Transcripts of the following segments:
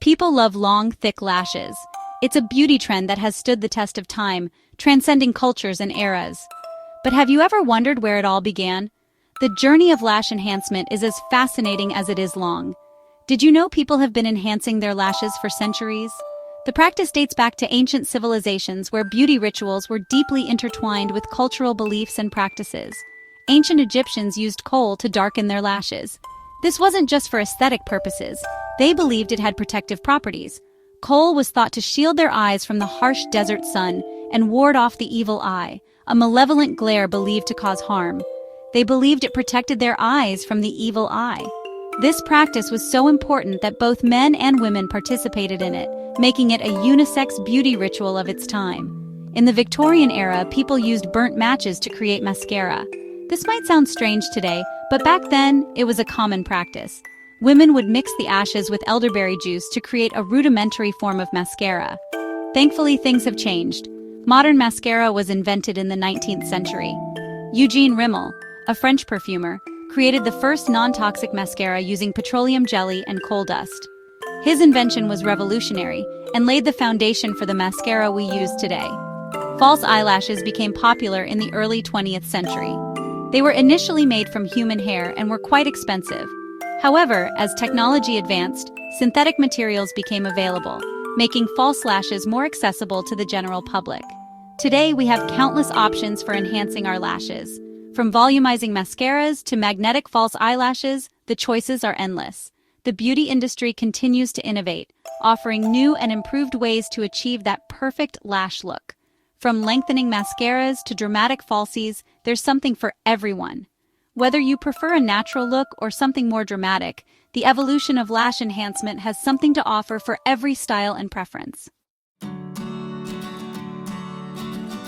People love long, thick lashes. It's a beauty trend that has stood the test of time, transcending cultures and eras. But have you ever wondered where it all began? The journey of lash enhancement is as fascinating as it is long. Did you know people have been enhancing their lashes for centuries? The practice dates back to ancient civilizations where beauty rituals were deeply intertwined with cultural beliefs and practices. Ancient Egyptians used kohl to darken their lashes. This wasn't just for aesthetic purposes. They believed it had protective properties. Kohl was thought to shield their eyes from the harsh desert sun and ward off the evil eye, a malevolent glare believed to cause harm. They believed it protected their eyes from the evil eye. This practice was so important that both men and women participated in it, making it a unisex beauty ritual of its time. In the Victorian era, people used burnt matches to create mascara. This might sound strange today, but back then, it was a common practice. Women would mix the ashes with elderberry juice to create a rudimentary form of mascara. Thankfully, things have changed. Modern mascara was invented in the 19th century. Eugene Rimmel, a French perfumer, created the first non-toxic mascara using petroleum jelly and coal dust. His invention was revolutionary and laid the foundation for the mascara we use today. False eyelashes became popular in the early 20th century. They were initially made from human hair and were quite expensive. However, as technology advanced, synthetic materials became available, making false lashes more accessible to the general public. Today, we have countless options for enhancing our lashes. From volumizing mascaras to magnetic false eyelashes, the choices are endless. The beauty industry continues to innovate, offering new and improved ways to achieve that perfect lash look. From lengthening mascaras to dramatic falsies, there's something for everyone. Whether you prefer a natural look or something more dramatic, the evolution of lash enhancement has something to offer for every style and preference.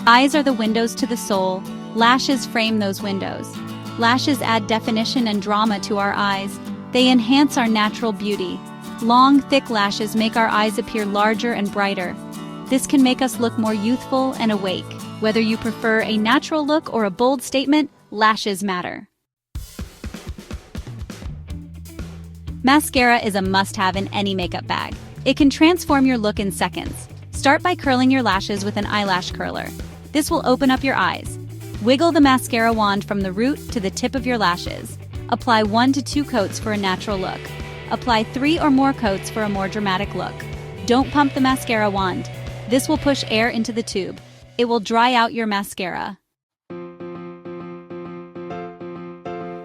Eyes are the windows to the soul. Lashes frame those windows. Lashes add definition and drama to our eyes. They enhance our natural beauty. Long, thick lashes make our eyes appear larger and brighter. This can make us look more youthful and awake. Whether you prefer a natural look or a bold statement, lashes matter. Mascara is a must-have in any makeup bag. It can transform your look in seconds. Start by curling your lashes with an eyelash curler. This will open up your eyes. Wiggle the mascara wand from the root to the tip of your lashes. Apply 1 to 2 coats for a natural look. Apply 3 or more coats for a more dramatic look. Don't pump the mascara wand. This will push air into the tube. It will dry out your mascara.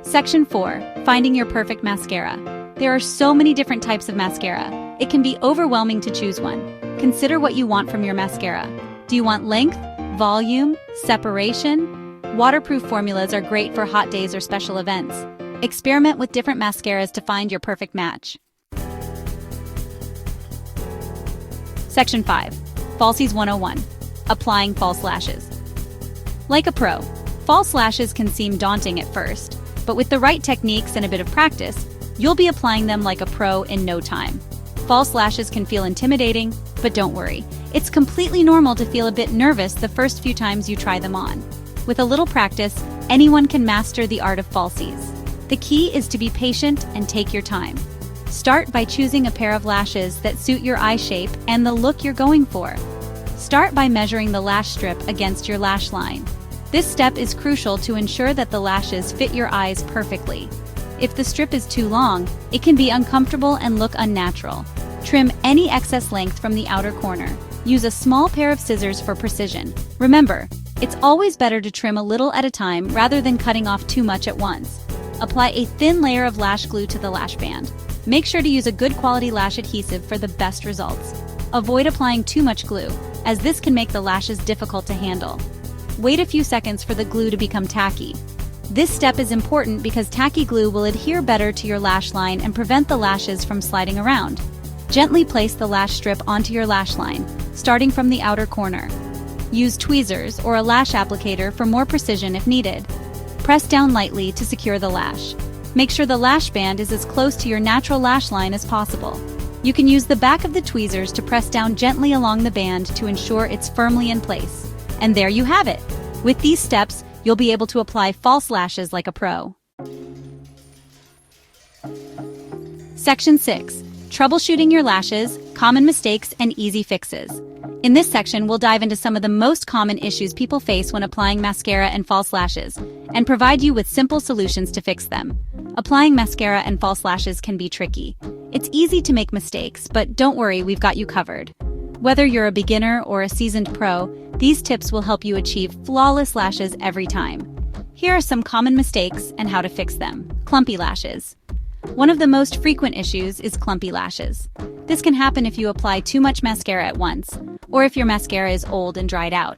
Section 4. Finding your perfect mascara. There are so many different types of mascara. It can be overwhelming to choose one. Consider what you want from your mascara. Do you want length, volume, separation? Waterproof formulas are great for hot days or special events. Experiment with different mascaras to find your perfect match. Section 5. Falsies 101. Applying false lashes. Like a pro, false lashes can seem daunting at first, but with the right techniques and a bit of practice, you'll be applying them like a pro in no time. False lashes can feel intimidating, but don't worry. It's completely normal to feel a bit nervous the first few times you try them on. With a little practice, anyone can master the art of falsies. The key is to be patient and take your time. Start by choosing a pair of lashes that suit your eye shape and the look you're going for. Start by measuring the lash strip against your lash line. This step is crucial to ensure that the lashes fit your eyes perfectly. If the strip is too long, it can be uncomfortable and look unnatural. Trim any excess length from the outer corner. Use a small pair of scissors for precision. Remember, it's always better to trim a little at a time rather than cutting off too much at once. Apply a thin layer of lash glue to the lash band. Make sure to use a good quality lash adhesive for the best results. Avoid applying too much glue, as this can make the lashes difficult to handle. Wait a few seconds for the glue to become tacky. This step is important because tacky glue will adhere better to your lash line and prevent the lashes from sliding around. Gently place the lash strip onto your lash line, starting from the outer corner. Use tweezers or a lash applicator for more precision if needed. Press down lightly to secure the lash. Make sure the lash band is as close to your natural lash line as possible. You can use the back of the tweezers to press down gently along the band to ensure it's firmly in place. And there you have it! With these steps, you'll be able to apply false lashes like a pro. Section 6. troubleshooting your lashes, common mistakes, and easy fixes. In this section, we'll dive into some of the most common issues people face when applying mascara and false lashes, and provide you with simple solutions to fix them. Applying mascara and false lashes can be tricky. It's easy to make mistakes, but don't worry, we've got you covered. Whether you're a beginner or a seasoned pro, these tips will help you achieve flawless lashes every time. Here are some common mistakes and how to fix them. Clumpy lashes. One of the most frequent issues is clumpy lashes. This can happen if you apply too much mascara at once, or if your mascara is old and dried out.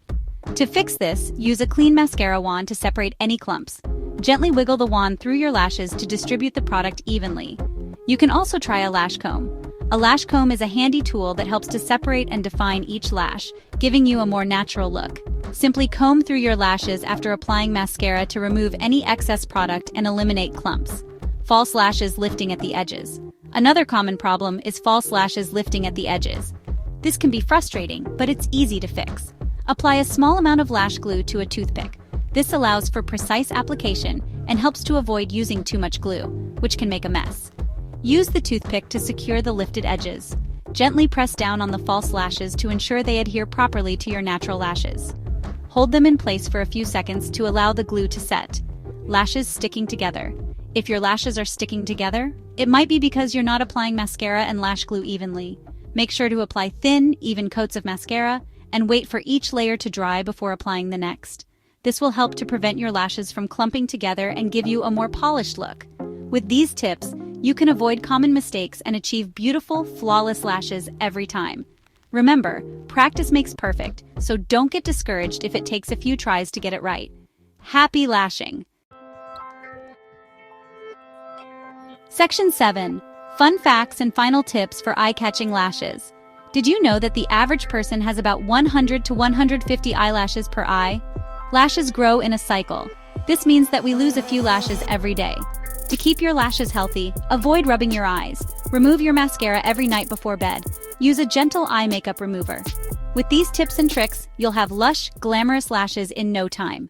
To fix this, use a clean mascara wand to separate any clumps. Gently wiggle the wand through your lashes to distribute the product evenly. You can also try a lash comb. A lash comb is a handy tool that helps to separate and define each lash, giving you a more natural look. Simply comb through your lashes after applying mascara to remove any excess product and eliminate clumps. False lashes lifting at the edges. Another common problem is false lashes lifting at the edges. This can be frustrating, but it's easy to fix. Apply a small amount of lash glue to a toothpick. This allows for precise application and helps to avoid using too much glue, which can make a mess. Use the toothpick to secure the lifted edges. Gently press down on the false lashes to ensure they adhere properly to your natural lashes. Hold them in place for a few seconds to allow the glue to set. Lashes sticking together. If your lashes are sticking together, it might be because you're not applying mascara and lash glue evenly. Make sure to apply thin, even coats of mascara and wait for each layer to dry before applying the next. This will help to prevent your lashes from clumping together and give you a more polished look. With these tips, you can avoid common mistakes and achieve beautiful, flawless lashes every time. Remember, practice makes perfect, so don't get discouraged if it takes a few tries to get it right. Happy lashing! Section 7. Fun facts and final tips for eye-catching lashes. Did you know that the average person has about 100 to 150 eyelashes per eye? Lashes grow in a cycle. This means that we lose a few lashes every day. To keep your lashes healthy, avoid rubbing your eyes. Remove your mascara every night before bed. Use a gentle eye makeup remover. With these tips and tricks, you'll have lush, glamorous lashes in no time.